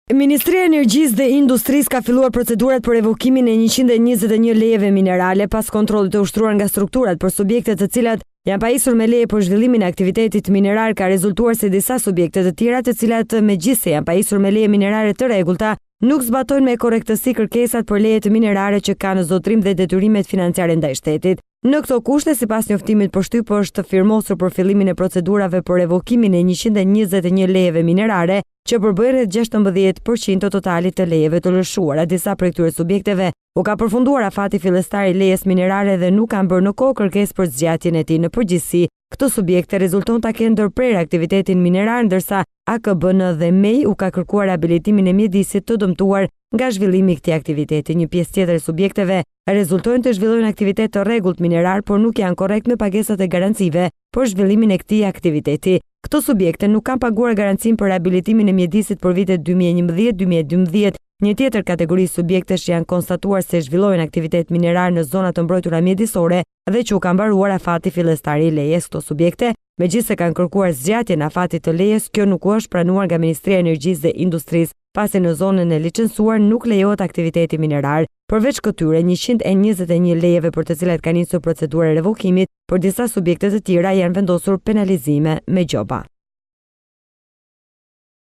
Ministria e Energjisë dhe Industrisë ka filluar procedurat për revokimin e 121 lejeve minerale pas kontrollit të ushtruar nga strukturat për subjekte të cilat janë pajisur me leje për zhvillimin e aktivitetit minerar. Ka rezultuar se disa subjekte të tjera të cilat megjithëse janë pajisur me leje minerare të rregullta nuk zbatojnë me korrektësi kërkesat për lejet minerare që kanë zotrim dhe detyrimet financiare ndaj shtetit. Në këto kushte, sipas njoftimit përshtyp, është firmosur për fillimin e procedurave për revokimin e 121 lejeve minerare, që përbëjnë rreth 16% të totalit të lejeve të lëshuara. Disa prej këtyre subjekteve u ka përfunduar afati fillestar i lejes minerare dhe nuk kanë bërë në kohë kërkesë për zgjatjen e tij. Në përgjithësi, këto subjekte rezulton ta kenë ndërprerë aktivitetin minerar, ndërsa AKBN dhe MEI u ka kërkuar rehabilitimin e mjedisit të dëmtuar nga zhvillimi i këtij aktiviteti. Një pjesë tjetër e subjekteve rezultojnë të zhvillojnë aktivitet të rregullt minerar, por nuk janë korrekt me pagesat e garancive për zhvillimin e këtij aktiviteti. Këto subjekte nuk kanë paguar garancinë për rehabilitimin e mjedisit për vitet 2011-2012. Një tjetër kategori subjektesh janë konstatuar se zhvillojnë aktivitet minerar në zonat të mbrojtura mjedisore dhe që u ka mbaruar afati fillestar i lejes. Këto subjekte, megjithëse kanë kërkuar zgjatjen e afatit të lejes, kjo nuk u është pranuar nga Ministria e Energjisë dhe Industrisë, pasi në zonën e licencuar nuk lejohet aktiviteti minerar. Përveç këtyre 121 lejeve për të cilat ka nisur procedura e revokimit, për disa subjekte të tjera janë vendosur penalizime me gjoba.